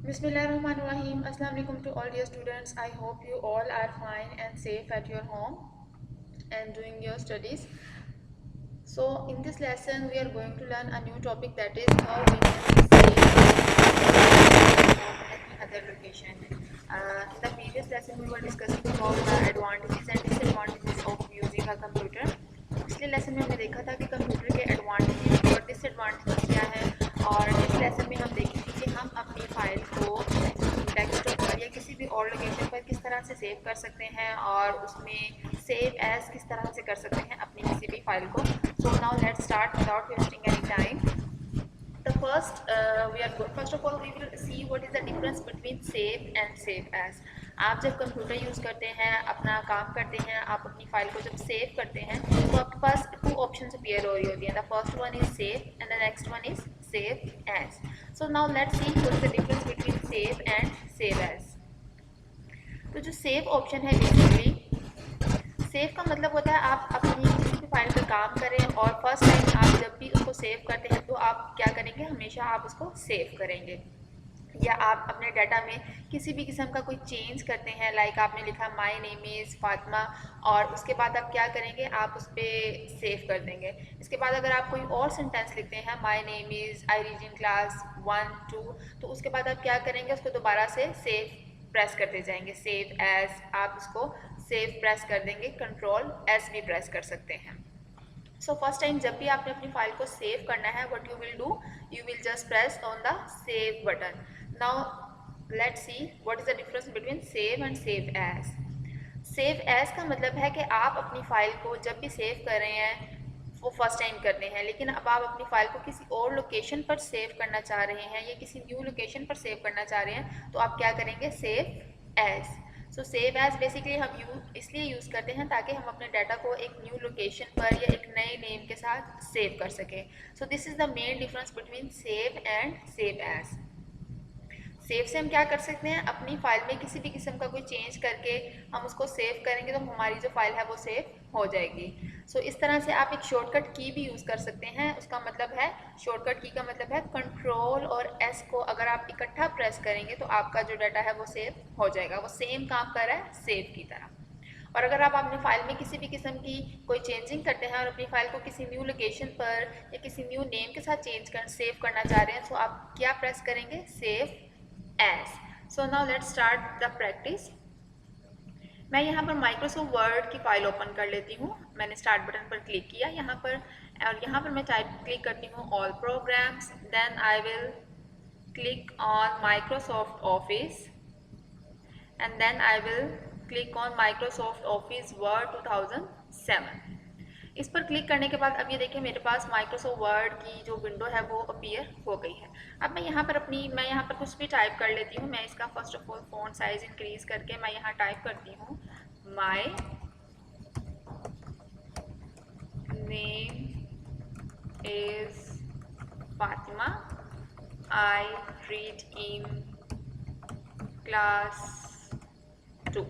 Bismillahirrahmanirrahim. Assalamu alaikum to all dear students. I hope you all are fine and safe at your home and doing your studies. So in this lesson we are going to learn a new topic, that is how we can save any other location. In the previous lesson we were discussing about the advantages and disadvantages of using a computer. पिछले lesson में हमने देखा था कि computer के advantages और disadvantages क्या है, और इस लेसन में हम देखेंगे कि हम अपनी फाइल को डेस्कटॉप पर या किसी भी और लोकेशन पर किस तरह से सेव कर सकते हैं और उसमें सेव एज किस तरह से कर सकते हैं अपनी किसी भी फाइल को. सो now let's start without wasting any time. First of all we will see what is the difference between save and save as. आप जब कंप्यूटर यूज़ करते हैं, अपना काम करते हैं, आप अपनी फाइल को जब सेव करते हैं तो आपके पास टू ऑप्शंस अपीयर हो रही होती हैं. The first one is save and the next one is save as. So now let's see what is the difference between save and save as. तो जो सेव ऑप्शन है, बेसिकली सेव का मतलब होता है आप अपनी किसी भी फाइल पर काम करें और फर्स्ट टाइम आप जब भी उसको सेव करते हैं तो आप क्या करेंगे, हमेशा आप उसको सेव करेंगे. या आप अपने डाटा में किसी भी किस्म का कोई चेंज करते हैं, लाइक आपने लिखा माय नेम इज़ फातिमा और उसके बाद आप क्या करेंगे, आप उस पर सेव कर देंगे. इसके बाद अगर आप कोई और सेंटेंस लिखते हैं my name is I read in class 1 2, तो उसके बाद आप क्या करेंगे, उसको दोबारा से सेव प्रेस करते जाएंगे. सेव एज आप उसको सेव प्रेस कर देंगे, कंट्रोल एस भी प्रेस कर सकते हैं. सो फर्स्ट टाइम जब भी आपने अपनी फाइल को सेव करना है, what you will do, you will just press on the save button. Now let's see what is the difference between save and save as. Save as का मतलब है कि आप अपनी फाइल को जब भी सेव कर रहे हैं वो फर्स्ट टाइम करते हैं, लेकिन अब आप अपनी फाइल को किसी और लोकेशन पर सेव करना चाह रहे हैं या किसी न्यू लोकेशन पर सेव करना चाह रहे हैं, तो आप क्या करेंगे, save as. So save as basically हम इसलिए यूज़ करते हैं ताकि हम अपने डाटा को एक न्यू लोकेशन पर या एक नए नेम के साथ सेव कर सकें. So this is the main difference between save and save as. Save से हम क्या कर सकते हैं, अपनी फाइल में किसी भी किस्म का कोई चेंज करके हम उसको सेव करेंगे तो हमारी जो फाइल है वो सेव हो जाएगी. सो इस तरह से आप एक शॉर्टकट की भी यूज़ कर सकते हैं. उसका मतलब है, शॉर्टकट की का मतलब है कंट्रोल और एस को अगर आप इकट्ठा प्रेस करेंगे तो आपका जो डाटा है वो सेव हो जाएगा. वो सेम काम कर रहा है सेव की तरह. और अगर आप अपनी फाइल में किसी भी किस्म की कोई चेंजिंग करते हैं और अपनी फाइल को किसी न्यू लोकेशन पर या किसी न्यू नेम के साथ सेव करना चाह रहे हैं, तो आप क्या प्रेस करेंगे, save as. So now let's start the practice. मैं यहाँ पर माइक्रोसॉफ्ट वर्ड की फाइल ओपन कर लेती हूँ. मैंने स्टार्ट बटन पर क्लिक किया यहाँ पर, और यहाँ पर मैं क्लिक करती हूँ all programs. Then I will click on Microsoft Office and then I will click on Microsoft Office Word 2007. इस पर क्लिक करने के बाद अब ये देखिए मेरे पास माइक्रोसॉफ्ट वर्ड की जो विंडो है वो अपीयर हो गई है. अब मैं यहाँ पर कुछ भी टाइप कर लेती हूँ. मैं इसका first of all font size increase करके मैं यहाँ टाइप करती हूँ my name is Fatima, I read in class 2.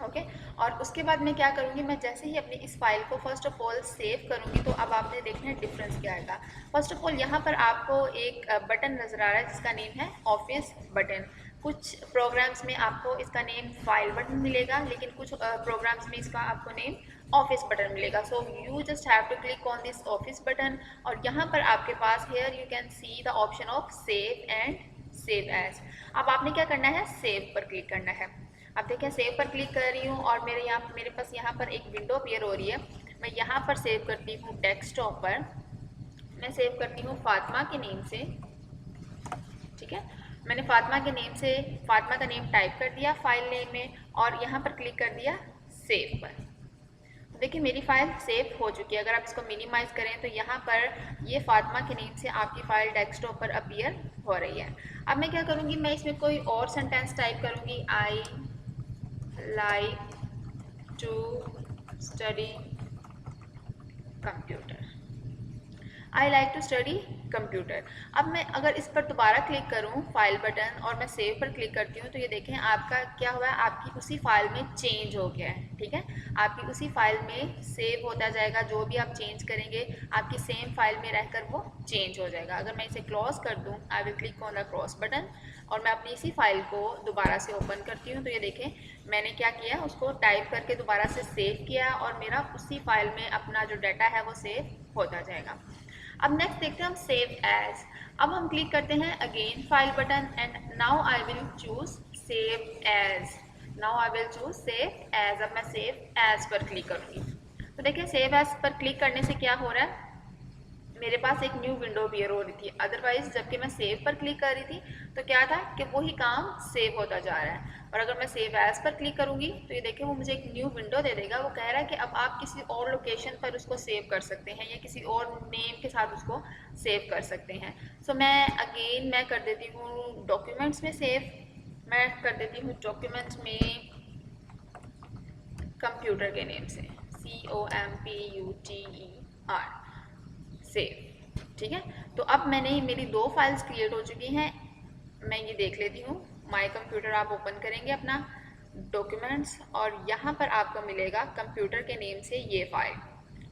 Okay और उसके बाद मैं क्या करूँगी, मैं जैसे ही अपनी इस फाइल को फर्स्ट ऑफ ऑल सेव करूँगी तो अब आपने देखना है डिफरेंस क्या आएगा. फर्स्ट ऑफ ऑल यहाँ पर आपको एक बटन नज़र आ रहा है जिसका नेम है ऑफिस बटन. कुछ प्रोग्राम्स में आपको इसका नेम फाइल बटन मिलेगा, लेकिन कुछ प्रोग्राम्स में इसका आपको नेम ऑफिस बटन मिलेगा. So you just have to click on this office button और यहाँ पर आपके पास here you can see the option of save and save as. अब आपने क्या करना है, सेव पर क्लिक करना है. अब देखें सेव पर क्लिक कर रही हूँ और मेरे पास यहाँ पर एक विंडो अपीयर हो रही है. मैं यहाँ पर सेव करती हूँ डेस्कटॉप पर. मैं सेव करती हूँ फातिमा के नेम से. ठीक है, मैंने फातिमा का नेम टाइप कर दिया फाइल नेम में और यहाँ पर क्लिक कर दिया सेव पर. देखिए मेरी फाइल सेव हो चुकी है. अगर आप इसको मिनिमाइज करें तो यहाँ पर ये फातिमा के नेम से आपकी फ़ाइल डेस्कटॉप पर अपीयर हो रही है. अब मैं क्या करूँगी, मैं इसमें कोई और सेंटेंस टाइप करूँगी. I like to study computer. I like to study computer. अब मैं अगर इस पर दोबारा क्लिक करूँ फाइल बटन और मैं सेव पर क्लिक करती हूँ तो ये देखें आपका क्या हुआ है, आपकी उसी फाइल में चेंज हो गया है. ठीक है, आपकी उसी फाइल में सेव होता जाएगा, जो भी आप चेंज करेंगे आपकी सेम फाइल में रहकर वो चेंज हो जाएगा। अगर मैं इसे क्लोज कर दूं, आई will click on the cross button और मैं अपनी इसी फाइल को दोबारा से ओपन करती हूँ, तो ये देखें मैंने क्या किया, उसको टाइप करके दोबारा से सेव किया और मेरा उसी फाइल में अपना जो डाटा है वो सेव होता जाएगा। अब नेक्स्ट देखते हैं हम सेव एज। अब हम क्लिक करते हैं again file button and now I will choose save as. Now I will choose save as. अब मैं सेव एज पर क्लिक करूंगी, तो देखिए सेव एज पर क्लिक करने से क्या हो रहा है, मेरे पास एक न्यू विंडो अपीयर हो रही थी। अदरवाइज जबकि मैं सेव पर क्लिक कर रही थी तो क्या था कि वही काम सेव होता जा रहा है, और अगर मैं सेव एज पर क्लिक करूंगी तो ये देखिए वो मुझे एक न्यू विंडो दे देगा। वो कह रहा है कि अब आप किसी और लोकेशन पर उसको सेव कर सकते हैं या किसी और नेम के साथ उसको सेव कर सकते हैं। सो मैं अगेन मैं कर देती हूँ डॉक्यूमेंट्स में सेव। मैं कर देती हूँ डॉक्यूमेंट्स में कंप्यूटर के नेम से, COMPUTER सेव। ठीक है, तो अब मैंने मेरी 2 फाइल्स क्रिएट हो चुकी हैं। मैं ये देख लेती हूँ, माई कंप्यूटर आप ओपन करेंगे अपना डॉक्यूमेंट्स और यहाँ पर आपको मिलेगा कंप्यूटर के नेम से ये फाइल।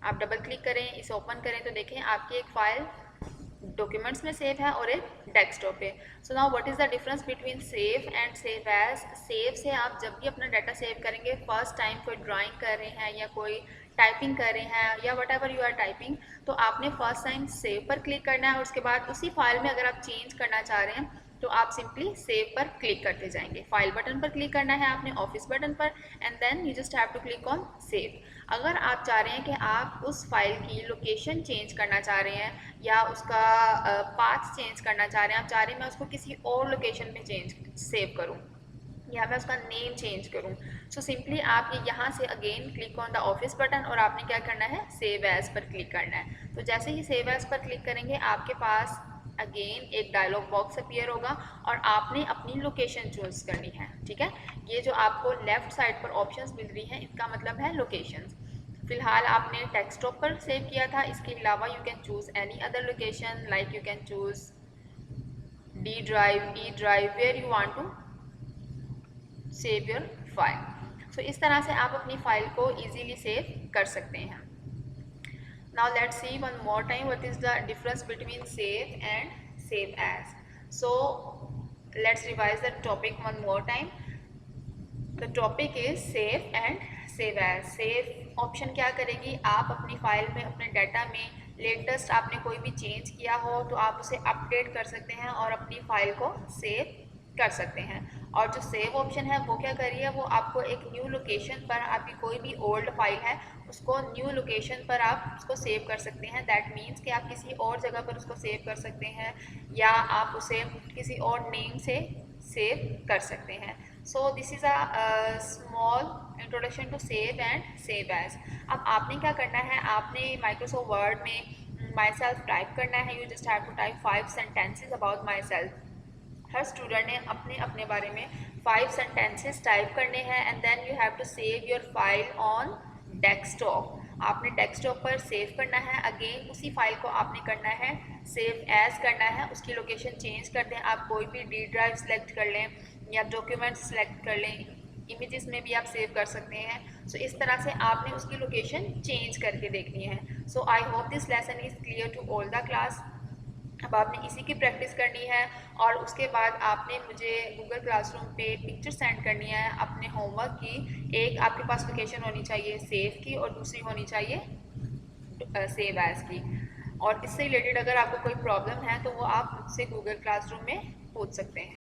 आप डबल क्लिक करें, इसे ओपन करें तो देखें आपकी एक फाइल डॉक्यूमेंट्स में सेव है और एक डेस्कटॉप पे। So now what is the difference between save and save as. Save से आप जब भी अपना डाटा सेव करेंगे, फर्स्ट टाइम कोई ड्राइंग कर रहे हैं या कोई टाइपिंग कर रहे हैं या whatever you are typing, तो आपने फर्स्ट टाइम सेव पर क्लिक करना है और उसके बाद उसी फाइल में अगर आप चेंज करना चाह रहे हैं तो आप सिंपली सेव पर क्लिक करते जाएंगे। फाइल बटन पर क्लिक करना है आपने, ऑफिस बटन पर, and then you just have to click on save. अगर आप चाह रहे हैं कि आप उस फाइल की लोकेशन चेंज करना चाह रहे हैं या उसका पाथ चेंज करना चाह रहे हैं, आप चाह रहे हैं मैं उसको किसी और लोकेशन में सेव करूं या मैं उसका नेम चेंज करूं, सो सिंपली आप ये यहाँ से again click on the office button और आपने क्या करना है, सेव एज पर क्लिक करना है। तो जैसे ही सेव एज पर क्लिक करेंगे आपके पास अगेन एक डायलॉग बॉक्स अपीयर होगा और आपने अपनी लोकेशन चूज करनी है। ठीक है, ये जो आपको लेफ्ट साइड पर ऑप्शंस मिल रही हैं इसका मतलब है लोकेशंस। फिलहाल आपने डेस्कटॉप पर सेव किया था, इसके अलावा you can choose any other location, like you can choose D drive, E drive, where you want to save your file. So इस तरह से आप अपनी फाइल को इजीली सेव कर सकते हैं। Now let's see one more time what is the difference between save and save as. So let's revise the topic one more time. The topic is save and save as. Save option क्या करेगी, आप अपनी file में अपने data में latest आपने कोई भी चेंज किया हो तो आप उसे अपडेट कर सकते हैं और अपनी फाइल को सेव कर सकते हैं। और जो सेव ऑप्शन है वो क्या कर रही है, वो आपको एक न्यू लोकेशन पर, आपकी कोई भी ओल्ड फाइल है उसको न्यू लोकेशन पर आप उसको सेव कर सकते हैं। दैट मीन्स कि आप किसी और जगह पर उसको सेव कर सकते हैं या आप उसे किसी और नेम से सेव कर सकते हैं। So this is a small introduction to save and save as. अब आपने क्या करना है, आपने माइक्रोसॉफ्ट वर्ड में माई सेल्फ टाइप करना है। You just have to type 5 sentences about myself. हर स्टूडेंट ने अपने अपने बारे में 5 सेंटेंसेस टाइप करने हैं and then you have to save your file on desktop. आपने डेस्कटॉप पर सेव करना है। अगेन उसी फाइल को आपने करना है सेव एज करना है। उसकी लोकेशन चेंज कर दें, आप कोई भी D ड्राइव सेलेक्ट कर लें या डॉक्यूमेंट सेलेक्ट कर लें, इमेजेस में भी आप सेव कर सकते हैं। सो इस तरह से आपने उसकी लोकेशन चेंज करके देखनी है। So I hope this lesson is clear to all the class. अब आपने इसी की प्रैक्टिस करनी है और उसके बाद आपने मुझे गूगल क्लासरूम पे पिक्चर सेंड करनी है अपने होमवर्क की। एक आपके पास लोकेशन होनी चाहिए सेव की और दूसरी होनी चाहिए सेव एज की। और इससे रिलेटेड अगर आपको कोई प्रॉब्लम है तो वो आप मुझसे गूगल क्लासरूम में पूछ सकते हैं।